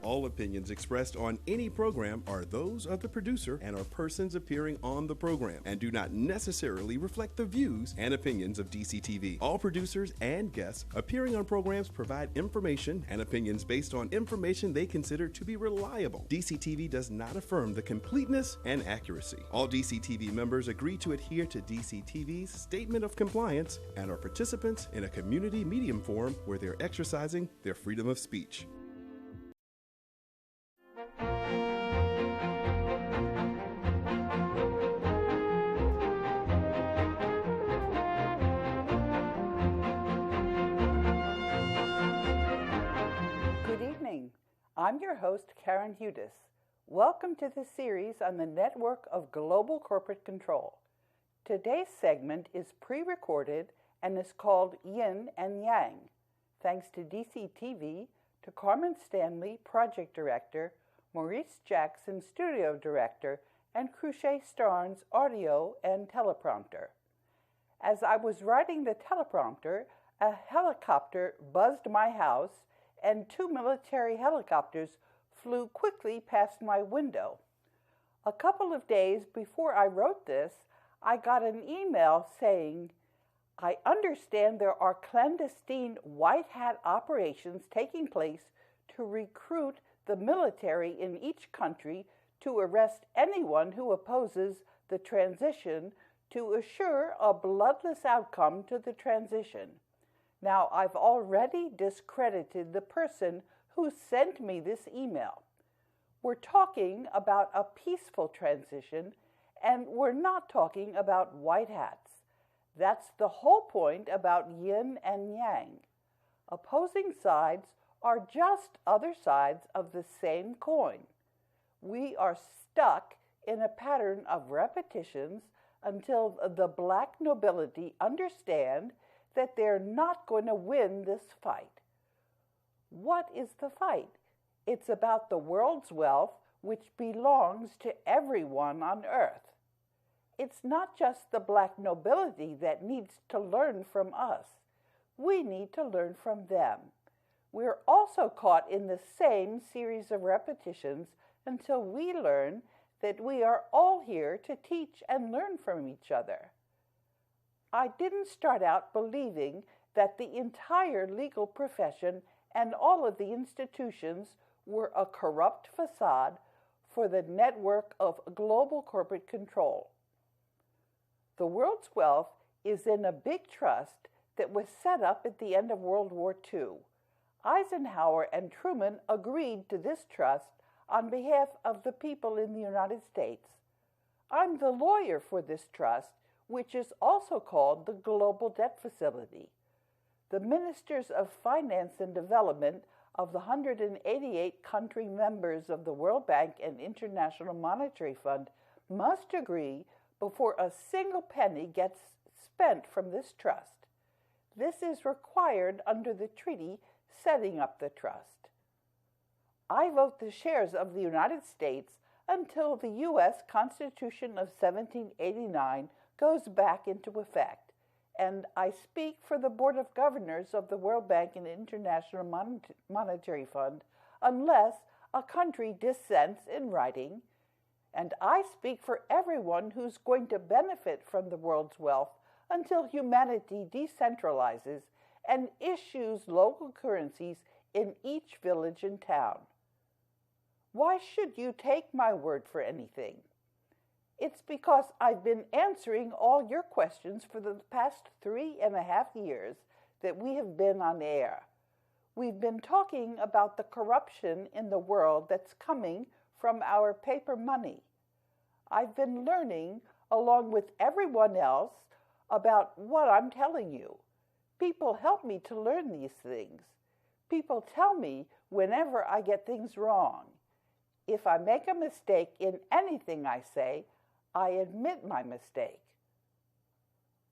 All opinions expressed on any program are those of the producer and are persons appearing on the program and do not necessarily reflect the views and opinions of DCTV. All producers and guests appearing on programs provide information and opinions based on information they consider to be reliable. DCTV does not affirm the completeness and accuracy. All DCTV members agree to adhere to DCTV's Statement of Compliance and are participants in a community medium forum where they're exercising their freedom of speech. Good evening. I'm your host, Karen Hudis. Welcome to the series on the network of global corporate control. Today's segment is pre-recorded and is called Yin and Yang, thanks to DCTV, to Carmen Stanley, Project Director, Maurice Jackson, Studio Director, and Cruchet Starnes, Audio and Teleprompter. As I was writing the teleprompter, a helicopter buzzed my house and 2 military helicopters flew quickly past my window. A couple of days before I wrote this, I got an email saying, "I understand there are clandestine white hat operations taking place to recruit the military in each country to arrest anyone who opposes the transition to assure a bloodless outcome to the transition." Now, I've already discredited the person who sent me this email. We're talking about a peaceful transition, and we're not talking about white hats. That's the whole point about yin and yang. Opposing sides are just other sides of the same coin. We are stuck in a pattern of repetitions until the Black Nobility understand that they're not going to win this fight. What is the fight? It's about the world's wealth, which belongs to everyone on earth. It's not just the Black Nobility that needs to learn from us. We need to learn from them. We're also caught in the same series of repetitions until we learn that we are all here to teach and learn from each other. I didn't start out believing that the entire legal profession and all of the institutions were a corrupt facade for the network of global corporate control. The world's wealth is in a big trust that was set up at the end of World War II. Eisenhower and Truman agreed to this trust on behalf of the people in the United States. I'm the lawyer for this trust, which is also called the Global Debt Facility. The Ministers of Finance and Development of the 188 country members of the World Bank and International Monetary Fund must agree before a single penny gets spent from this trust. This is required under the treaty setting up the trust. I vote the shares of the United States until the U.S. Constitution of 1789 goes back into effect, and I speak for the Board of Governors of the World Bank and International Monetary Fund unless a country dissents in writing, and I speak for everyone who's going to benefit from the world's wealth until humanity decentralizes and issues local currencies in each village and town. Why should you take my word for anything? It's because I've been answering all your questions for the past 3.5 years that we have been on air. We've been talking about the corruption in the world that's coming from our paper money. I've been learning, along with everyone else, about what I'm telling you. People help me to learn these things. People tell me whenever I get things wrong. If I make a mistake in anything I say, I admit my mistake.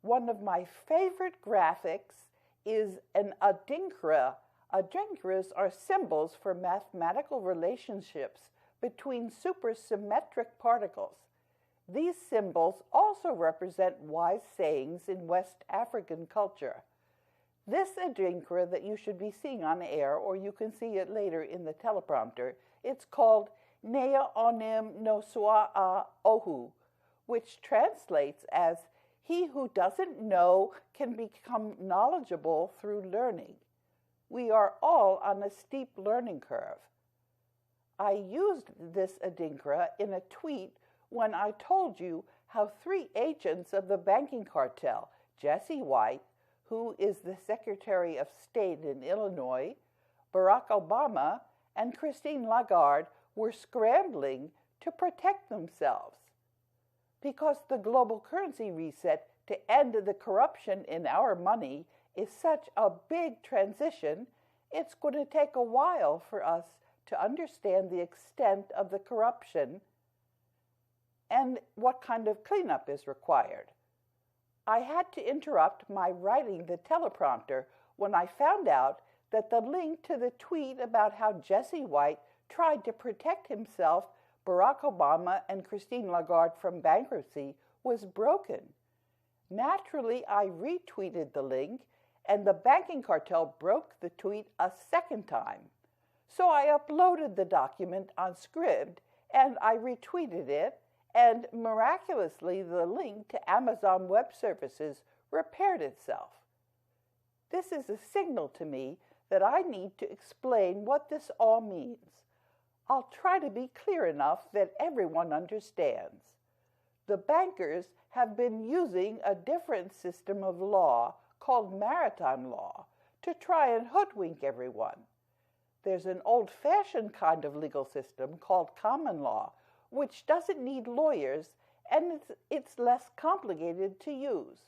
One of my favorite graphics is an Adinkra. Adinkras are symbols for mathematical relationships between supersymmetric particles. These symbols also represent wise sayings in West African culture. This Adinkra that you should be seeing on air, or you can see it later in the teleprompter, it's called Nea Onim No Sua'a Ohu, which translates as he who doesn't know can become knowledgeable through learning. We are all on a steep learning curve. I used this Adinkra in a tweet when I told you how 3 agents of the banking cartel, Jesse White, who is the Secretary of State in Illinois, Barack Obama, and Christine Lagarde were scrambling to protect themselves. Because the global currency reset to end the corruption in our money is such a big transition, it's going to take a while for us to understand the extent of the corruption and what kind of cleanup is required. I had to interrupt my writing the teleprompter when I found out that the link to the tweet about how Jesse White tried to protect himself, Barack Obama, and Christine Lagarde from bankruptcy was broken. Naturally, I retweeted the link, and the banking cartel broke the tweet a second time. So I uploaded the document on Scribd, and I retweeted it, and miraculously the link to Amazon Web Services repaired itself. This is a signal to me that I need to explain what this all means. I'll try to be clear enough that everyone understands. The bankers have been using a different system of law called maritime law to try and hoodwink everyone. There's an old-fashioned kind of legal system called common law, which doesn't need lawyers, and it's less complicated to use.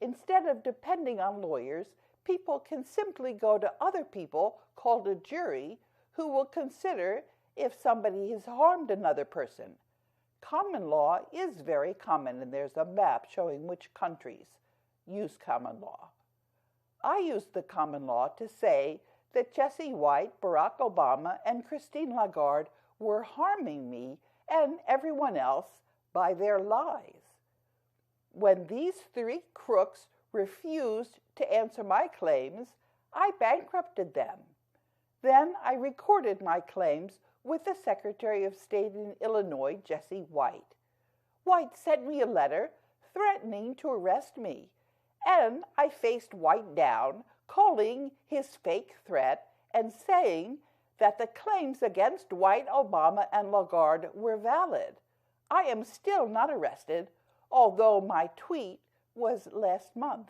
Instead of depending on lawyers, people can simply go to other people, called a jury, who will consider if somebody has harmed another person. Common law is very common, and there's a map showing which countries use common law. I used the common law to say that Jesse White, Barack Obama, and Christine Lagarde were harming me and everyone else by their lies. When these 3 crooks refused to answer my claims, I bankrupted them. Then I recorded my claims with the Secretary of State in Illinois, Jesse White. White sent me a letter threatening to arrest me, and I faced White down, calling his fake threat and saying that the claims against White, Obama, and Lagarde were valid. I am still not arrested, although my tweet was last month.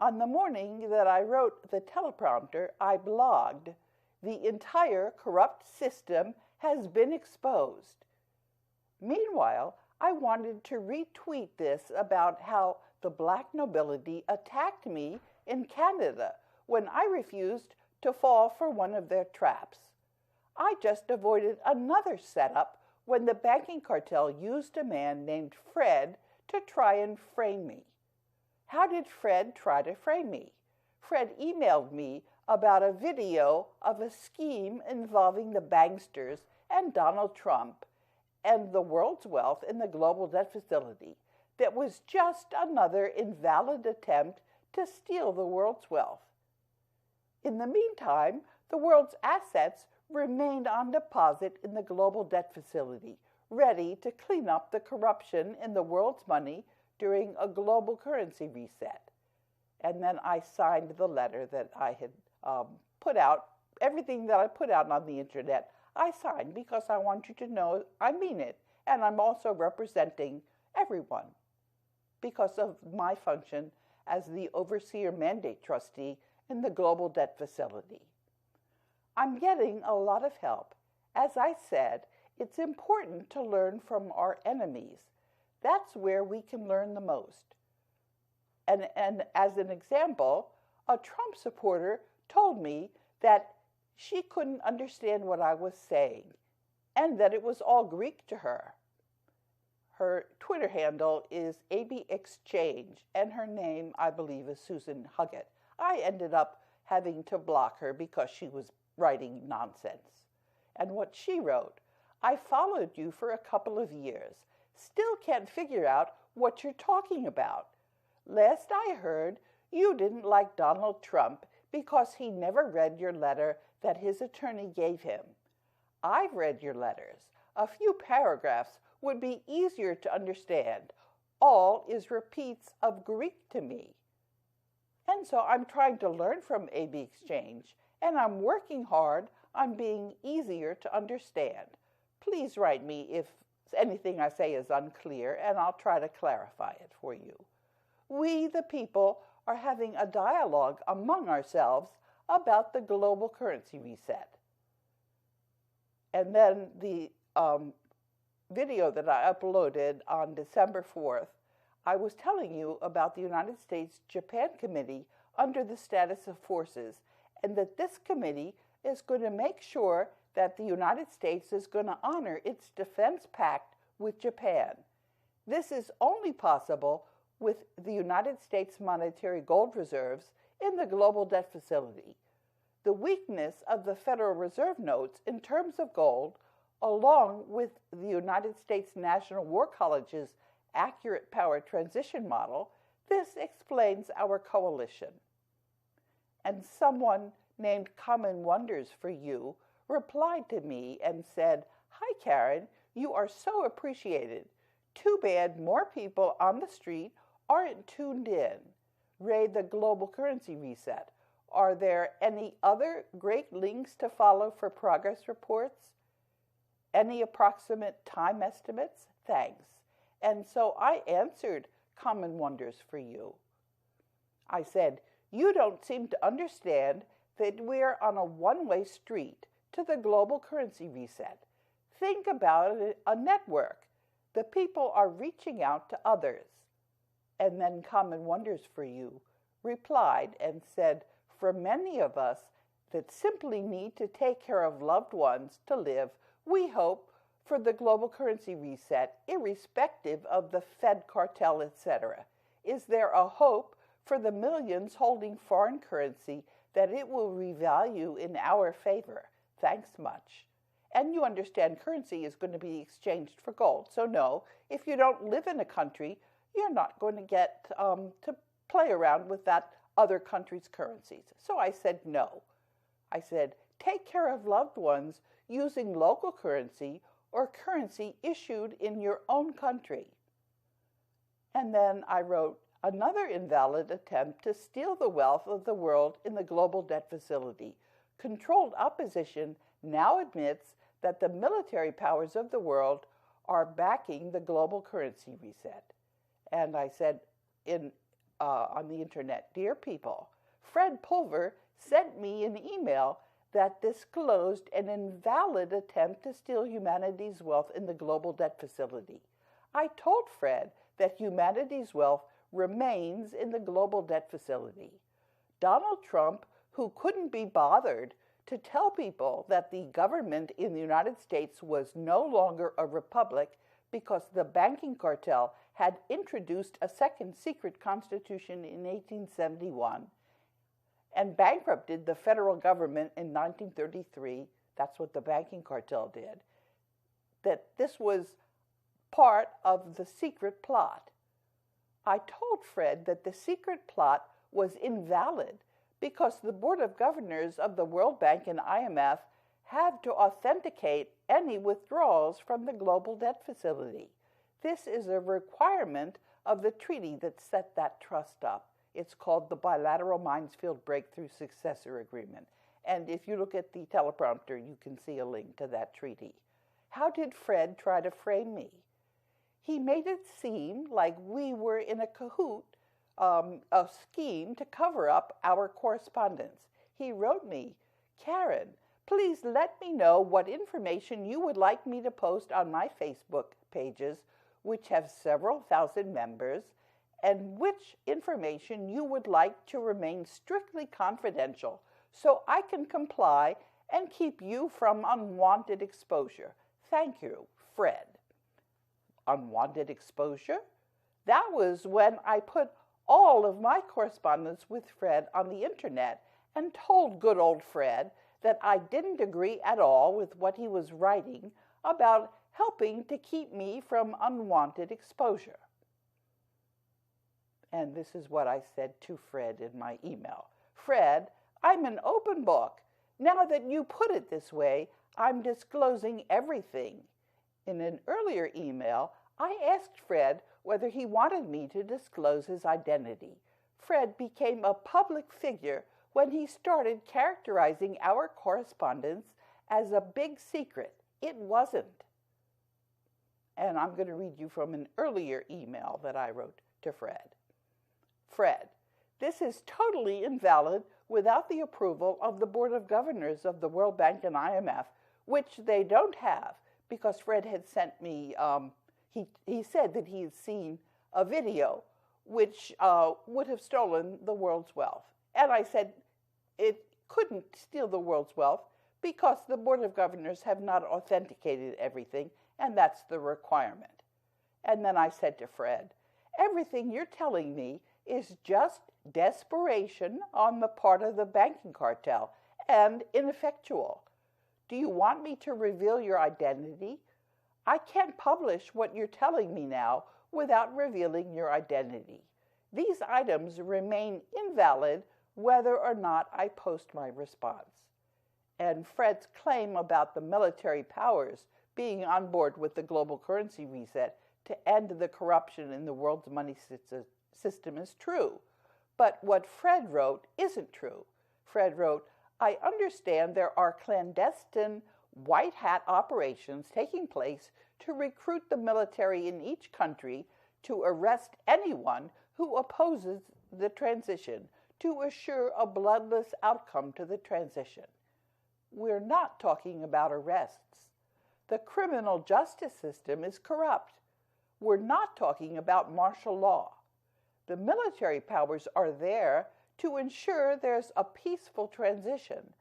On the morning that I wrote the teleprompter, I blogged, "The entire corrupt system has been exposed." Meanwhile, I wanted to retweet this about how the Black Nobility attacked me in Canada when I refused to fall for one of their traps. I just avoided another setup when the banking cartel used a man named Fred to try and frame me. How did Fred try to frame me? Fred emailed me about a video of a scheme involving the banksters and Donald Trump and the world's wealth in the global debt facility that was just another invalid attempt to steal the world's wealth. In the meantime, the world's assets remained on deposit in the global debt facility, ready to clean up the corruption in the world's money during a global currency reset. And then I signed the letter that I had put out. Everything that I put out on the internet, I signed because I want you to know I mean it. And I'm also representing everyone because of my function as the overseer mandate trustee in the global debt facility. I'm getting a lot of help. As I said, it's important to learn from our enemies. That's where we can learn the most. And as an example, a Trump supporter told me that she couldn't understand what I was saying and that it was all Greek to her. Her Twitter handle is ABExchange, and her name, I believe, is Susan Huggett. I ended up having to block her because she was writing nonsense. And what she wrote, "I followed you for a couple of years. Still can't figure out what you're talking about. Last I heard, you didn't like Donald Trump because he never read your letter that his attorney gave him. I've read your letters. A few paragraphs would be easier to understand. All is repeats of Greek to me. And so I'm trying to learn from AB Exchange, and I'm working hard on being easier to understand. Please write me if anything I say is unclear, and I'll try to clarify it for you. We, the people, are having a dialogue among ourselves about the global currency reset. And then the video that I uploaded on December 4th, I was telling you about the United States-Japan Committee under the Status of Forces, and that this committee is going to make sure that the United States is going to honor its defense pact with Japan. This is only possible with the United States monetary gold reserves in the global debt facility. The weakness of the Federal Reserve notes in terms of gold, along with the United States National War College's accurate power transition model, this explains our coalition. And someone named Common Wonders for You replied to me and said, "Hi, Karen, you are so appreciated. Too bad more people on the street aren't tuned in. Ray, the global currency reset. Are there any other great links to follow for progress reports? Any approximate time estimates? Thanks." And so I answered Common Wonders for You. I said, "You don't seem to understand that we're on a one-way street to the global currency reset. Think about a network. The people are reaching out to others." And then Common Wonders for You replied and said, "For many of us that simply need to take care of loved ones to live, we hope for the global currency reset, irrespective of the Fed cartel, etc. Is there a hope for the millions holding foreign currency that it will revalue in our favor? Thanks much." And you understand currency is going to be exchanged for gold. So no, if you don't live in a country, you're not going to get to play around with that other country's currencies. So I said no. I said, take care of loved ones using local currency or currency issued in your own country. And then I wrote, another invalid attempt to steal the wealth of the world in the global debt facility. Controlled opposition now admits that the military powers of the world are backing the global currency reset. And I said on the internet, dear people, Fred Pulver sent me an email that disclosed an invalid attempt to steal humanity's wealth in the global debt facility. I told Fred that humanity's wealth remains in the global debt facility. Donald Trump, who couldn't be bothered to tell people that the government in the United States was no longer a republic because the banking cartel had introduced a second secret constitution in 1871 and bankrupted the federal government in 1933, that's what the banking cartel did, that this was part of the secret plot. I told Fred that the secret plot was invalid because the Board of Governors of the World Bank and IMF have to authenticate any withdrawals from the global debt facility. This is a requirement of the treaty that set that trust up. It's called the Bilateral Minesfield Breakthrough Successor Agreement. And if you look at the teleprompter, you can see a link to that treaty. How did Fred try to frame me? He made it seem like we were in a cahoot, a scheme to cover up our correspondence. He wrote me, Karen, please let me know what information you would like me to post on my Facebook pages, which have several thousand members, and which information you would like to remain strictly confidential so I can comply and keep you from unwanted exposure. Thank you, Fred. Unwanted exposure? That was when I put all of my correspondence with Fred on the internet and told good old Fred that I didn't agree at all with what he was writing about helping to keep me from unwanted exposure. And this is what I said to Fred in my email. Fred, I'm an open book. Now that you put it this way, I'm disclosing everything. In an earlier email, I asked Fred whether he wanted me to disclose his identity. Fred became a public figure when he started characterizing our correspondence as a big secret. It wasn't. And I'm going to read you from an earlier email that I wrote to Fred. Fred, this is totally invalid without the approval of the Board of Governors of the World Bank and IMF, which they don't have, because Fred had sent me, he said that he had seen a video which would have stolen the world's wealth. And I said it couldn't steal the world's wealth because the Board of Governors have not authenticated everything, and that's the requirement. And then I said to Fred, everything you're telling me is just desperation on the part of the banking cartel and ineffectual. Do you want me to reveal your identity? I can't publish what you're telling me now without revealing your identity. These items remain invalid whether or not I post my response. And Fred's claim about the military powers being on board with the global currency reset to end the corruption in the world's money system is true. But what Fred wrote isn't true. Fred wrote, I understand there are clandestine white hat operations taking place to recruit the military in each country to arrest anyone who opposes the transition, to assure a bloodless outcome to the transition. We're not talking about arrests. The criminal justice system is corrupt. We're not talking about martial law. The military powers are there to ensure there's a peaceful transition.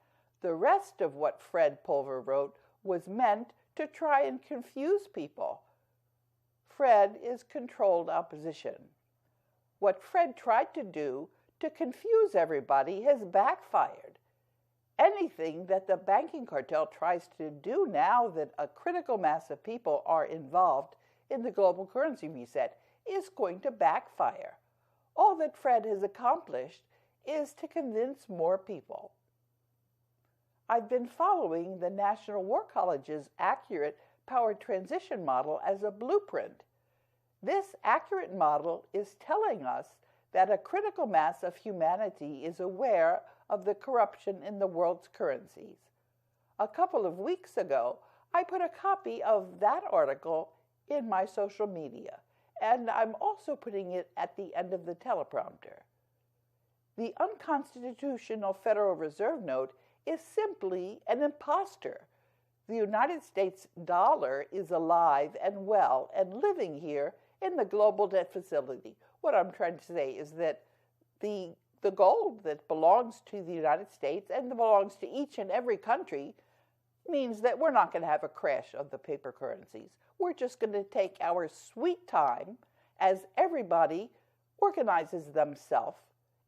The rest of what Fred Pulver wrote was meant to try and confuse people. Fred is controlled opposition. What Fred tried to do to confuse everybody has backfired. Anything that the banking cartel tries to do now that a critical mass of people are involved in the global currency reset is going to backfire. All that Fred has accomplished is to convince more people. I've been following the National War College's accurate power transition model as a blueprint. This accurate model is telling us that a critical mass of humanity is aware of the corruption in the world's currencies. A couple of weeks ago, I put a copy of that article in my social media, and I'm also putting it at the end of the teleprompter. The unconstitutional Federal Reserve note is simply an imposter. The United States dollar is alive and well and living here in the global debt facility. What I'm trying to say is that the gold that belongs to the United States and belongs to each and every country means that we're not going to have a crash of the paper currencies. We're just going to take our sweet time as everybody organizes themselves,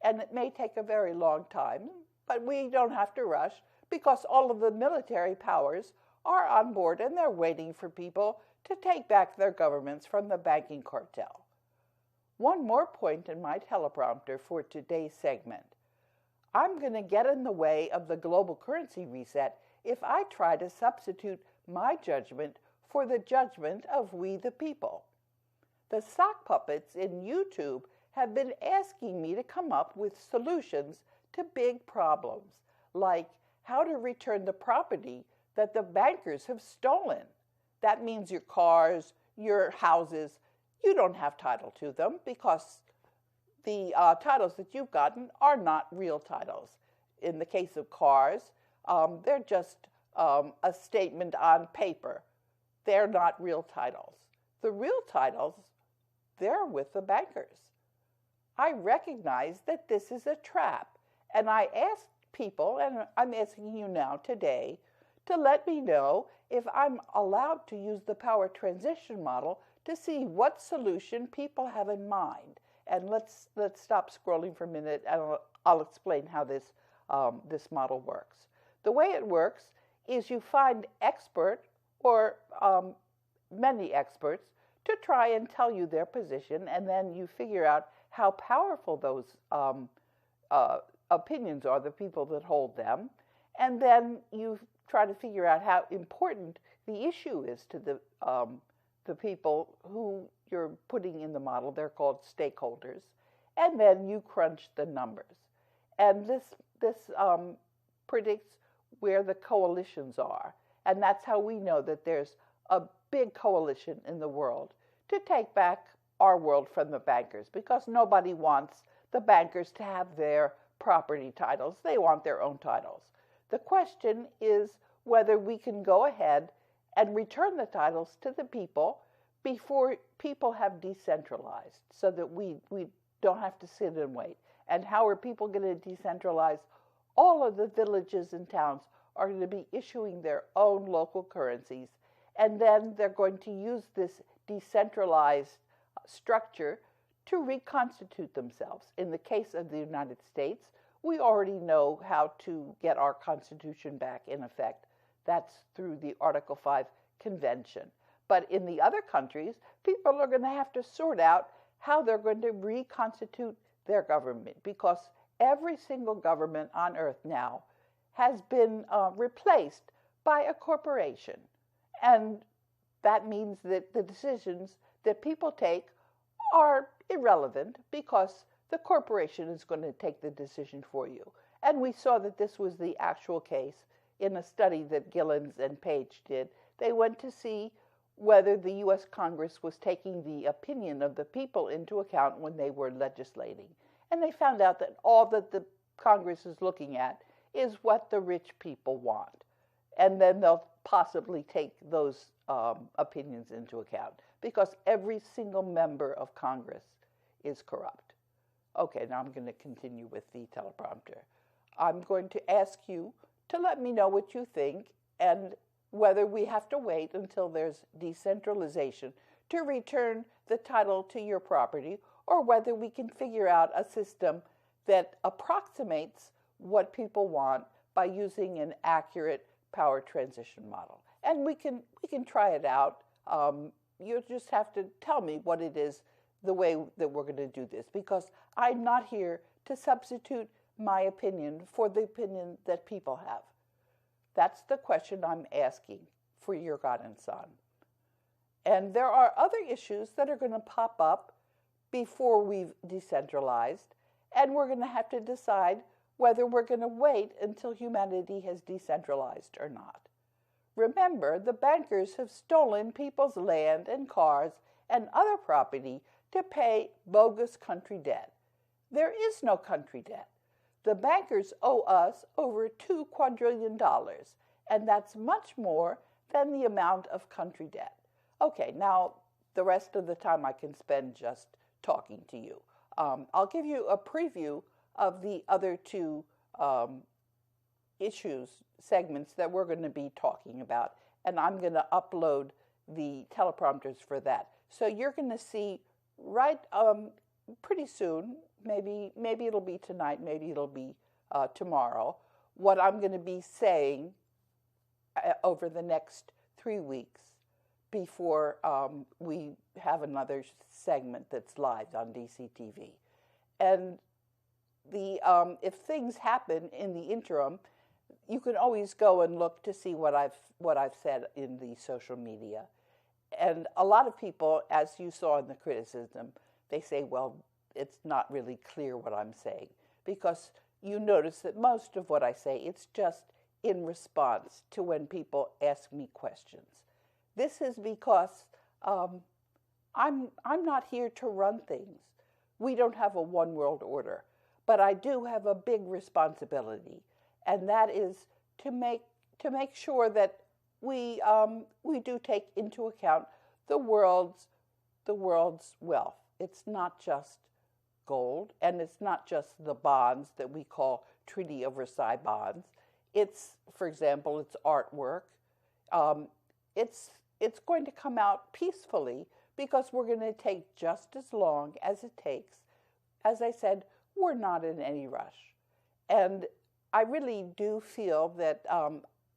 and it may take a very long time, but we don't have to rush because all of the military powers are on board and they're waiting for people to take back their governments from the banking cartel. One more point in my teleprompter for today's segment. I'm going to get in the way of the global currency reset if I try to substitute my judgment for the judgment of we the people. The sock puppets in YouTube have been asking me to come up with solutions to big problems, like how to return the property that the bankers have stolen. That means your cars, your houses. You don't have title to them because the titles that you've gotten are not real titles. In the case of cars, they're just a statement on paper. They're not real titles. The real titles, they're with the bankers. I recognize that this is a trap, and I asked people, and I'm asking you now today, to let me know if I'm allowed to use the power transition model to see what solution people have in mind. And let's stop scrolling for a minute, and I'll explain how this model works. The way it works is you find expert or many experts to try and tell you their position, and then you figure out how powerful those opinions are, the people that hold them, and then you try to figure out how important the issue is to the people who you're putting in the model. They're called stakeholders, and then you crunch the numbers, and this predicts where the coalitions are, and that's how we know that there's a big coalition in the world to take back our world from the bankers, because nobody wants the bankers to have their property titles. They want their own titles. The question is whether we can go ahead and return the titles to the people before people have decentralized, so that we don't have to sit and wait. And how are people going to decentralize? All of the villages and towns are going to be issuing their own local currencies, and then they're going to use this decentralized structure to reconstitute themselves. In the case of the United States, we already know how to get our Constitution back in effect. That's through the Article 5 Convention. But in the other countries, people are going to have to sort out how they're going to reconstitute their government, because every single government on earth now has been replaced by a corporation. And that means that the decisions that people take are irrelevant, because the corporation is going to take the decision for you. And we saw that this was the actual case in a study that Gillens and Page did. They went to see whether the U.S. Congress was taking the opinion of the people into account when they were legislating. And they found out that all that the Congress is looking at is what the rich people want. And then they'll possibly take those opinions into account, because every single member of Congress is corrupt. Okay, now I'm going to continue with the teleprompter. I'm going to ask you to let me know what you think, and whether we have to wait until there's decentralization to return the title to your property, or whether we can figure out a system that approximates what people want by using an accurate power transition model. And we can try it out. You just have to tell me what it is, the way that we're going to do this, because I'm not here to substitute my opinion for the opinion that people have. That's the question I'm asking for your guidance on. And there are other issues that are going to pop up before we've decentralized, and we're going to have to decide whether we're going to wait until humanity has decentralized or not. Remember, the bankers have stolen people's land and cars and other property to pay bogus country debt. There is no country debt. The bankers owe us over $2 quadrillion, and that's much more than the amount of country debt. Okay, now the rest of the time I can spend just talking to you. I'll give you a preview of the other two segments that we're going to be talking about, and I'm going to upload the teleprompters for that. So you're going to see right pretty soon, maybe it'll be tonight, maybe it'll be tomorrow, what I'm going to be saying over the next 3 weeks before we have another segment that's live on DCTV. And if things happen in the interim, you can always go and look to see what I've said in the social media. And a lot of people, as you saw in the criticism, they say, well, it's not really clear what I'm saying, because you notice that most of what I say, it's just in response to when people ask me questions. This is because I'm not here to run things. We don't have a one world order, but I do have a big responsibility, and that is to make sure that we do take into account the world's wealth. It's not just gold, and it's not just the bonds that we call Treaty of Versailles bonds. It's, for example, it's artwork. It's going to come out peacefully, because we're going to take just as long as it takes. As I said, we're not in any rush. And I really do feel that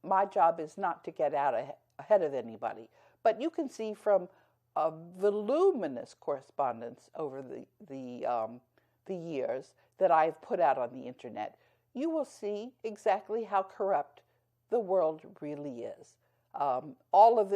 my job is not to get out ahead of anybody. But you can see from a voluminous correspondence over the years that I've put out on the internet, you will see exactly how corrupt the world really is. All of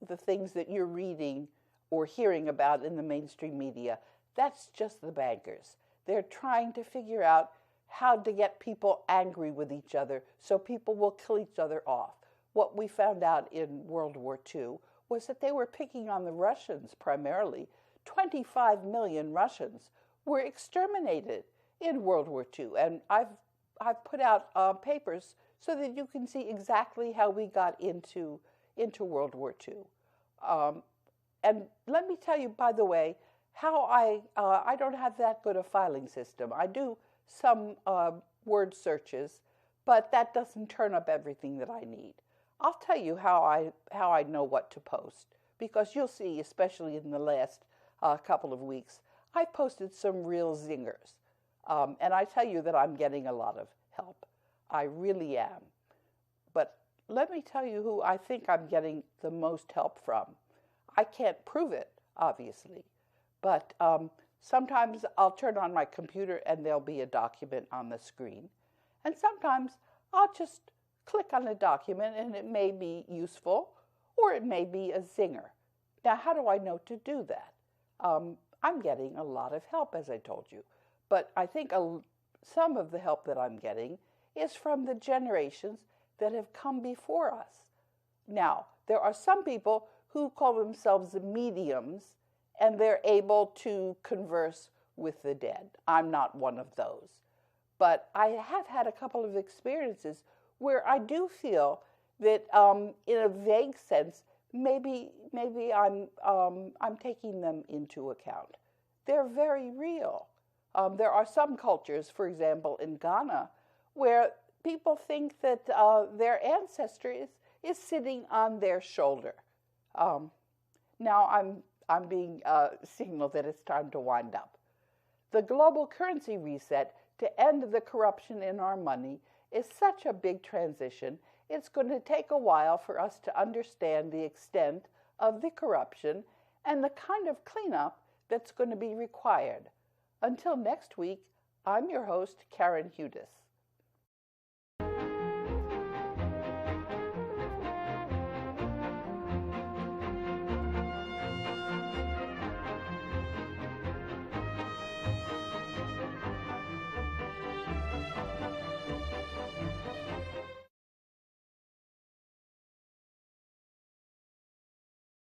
the things that you're reading or hearing about in the mainstream media, that's just the bankers. They're trying to figure out how to get people angry with each other so people will kill each other off. What we found out in World War II was that they were picking on the Russians primarily. 25 million Russians were exterminated in World War II. And I've put out papers so that you can see exactly how we got into World War II. And let me tell you, by the way, how I don't have that good a filing system. I do some word searches, but that doesn't turn up everything that I need. I'll tell you how I know what to post, because you'll see, especially in the last couple of weeks, I've posted some real zingers. And I tell you that I'm getting a lot of help. I really am. But let me tell you who I think I'm getting the most help from. I can't prove it, obviously, but sometimes I'll turn on my computer and there'll be a document on the screen. And sometimes I'll just click on a document and it may be useful or it may be a zinger. Now, how do I know to do that? I'm getting a lot of help, as I told you, but I think some of the help that I'm getting is from the generations that have come before us. Now, there are some people who call themselves mediums, and they're able to converse with the dead. I'm not one of those. But I have had a couple of experiences where I do feel that in a vague sense, maybe I'm taking them into account. They're very real. There are some cultures, for example, in Ghana, where people think that their ancestor is sitting on their shoulder. Now I'm being signaled that it's time to wind up. The global currency reset to end the corruption in our money is such a big transition. It's going to take a while for us to understand the extent of the corruption and the kind of cleanup that's going to be required. Until next week, I'm your host, Karen Hudis.